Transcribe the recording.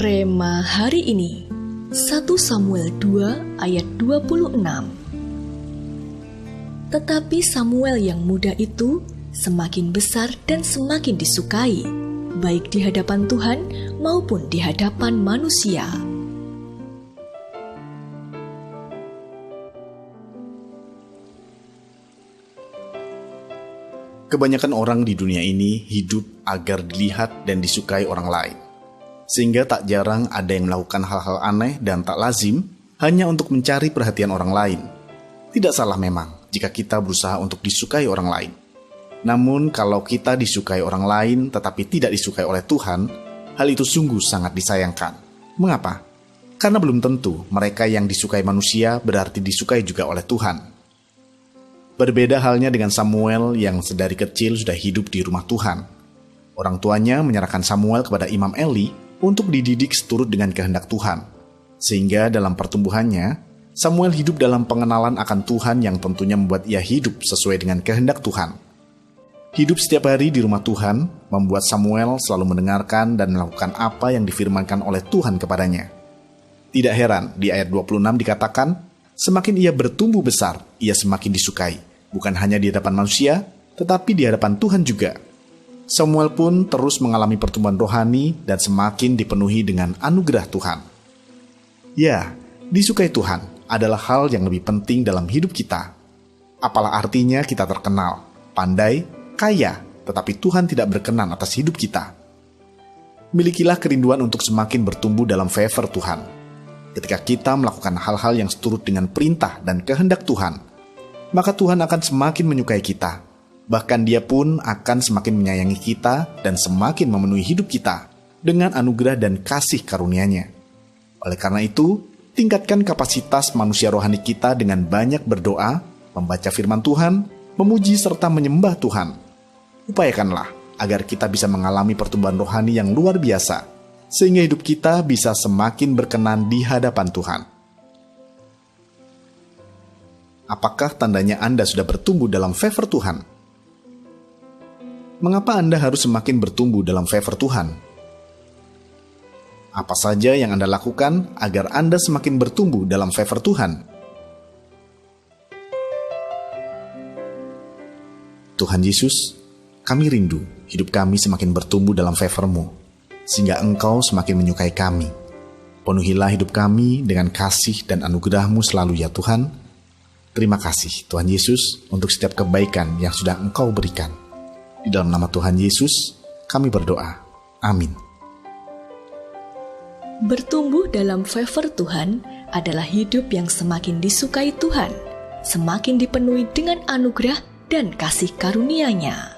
Rema hari ini 1 Samuel 2 ayat 26. Tetapi Samuel yang muda itu semakin besar dan semakin disukai, baik di hadapan Tuhan maupun di hadapan manusia. Kebanyakan orang di dunia ini hidup agar dilihat dan disukai orang lain. Sehingga tak jarang ada yang melakukan hal-hal aneh dan tak lazim hanya untuk mencari perhatian orang lain. Tidak salah memang jika kita berusaha untuk disukai orang lain. Namun kalau kita disukai orang lain tetapi tidak disukai oleh Tuhan, hal itu sungguh sangat disayangkan. Mengapa? Karena belum tentu mereka yang disukai manusia berarti disukai juga oleh Tuhan. Berbeda halnya dengan Samuel yang sedari kecil sudah hidup di rumah Tuhan. Orang tuanya menyerahkan Samuel kepada Imam Eli untuk dididik seturut dengan kehendak Tuhan. Sehingga dalam pertumbuhannya, Samuel hidup dalam pengenalan akan Tuhan yang tentunya membuat ia hidup sesuai dengan kehendak Tuhan. Hidup setiap hari di rumah Tuhan membuat Samuel selalu mendengarkan dan melakukan apa yang difirmankan oleh Tuhan kepadanya. Tidak heran di ayat 26 dikatakan, semakin ia bertumbuh besar, ia semakin disukai, bukan hanya di hadapan manusia, tetapi di hadapan Tuhan juga. Samuel pun terus mengalami pertumbuhan rohani dan semakin dipenuhi dengan anugerah Tuhan. Ya, disukai Tuhan adalah hal yang lebih penting dalam hidup kita. Apalah artinya kita terkenal, pandai, kaya, tetapi Tuhan tidak berkenan atas hidup kita. Milikilah kerinduan untuk semakin bertumbuh dalam favor Tuhan. Ketika kita melakukan hal-hal yang seturut dengan perintah dan kehendak Tuhan, maka Tuhan akan semakin menyukai kita. Bahkan Dia pun akan semakin menyayangi kita dan semakin memenuhi hidup kita dengan anugerah dan kasih karunia-Nya. Oleh karena itu, tingkatkan kapasitas manusia rohani kita dengan banyak berdoa, membaca firman Tuhan, memuji serta menyembah Tuhan. Upayakanlah agar kita bisa mengalami pertumbuhan rohani yang luar biasa, sehingga hidup kita bisa semakin berkenan di hadapan Tuhan. Apakah tandanya Anda sudah bertumbuh dalam favor Tuhan? Mengapa Anda harus semakin bertumbuh dalam favor Tuhan? Apa saja yang Anda lakukan agar Anda semakin bertumbuh dalam favor Tuhan? Tuhan Yesus, kami rindu hidup kami semakin bertumbuh dalam favor-Mu, sehingga Engkau semakin menyukai kami. Penuhilah hidup kami dengan kasih dan anugerah-Mu selalu ya Tuhan. Terima kasih Tuhan Yesus untuk setiap kebaikan yang sudah Engkau berikan. Di dalam nama Tuhan Yesus, kami berdoa. Amin. Bertumbuh dalam favor Tuhan adalah hidup yang semakin disukai Tuhan, semakin dipenuhi dengan anugerah dan kasih karunia-Nya.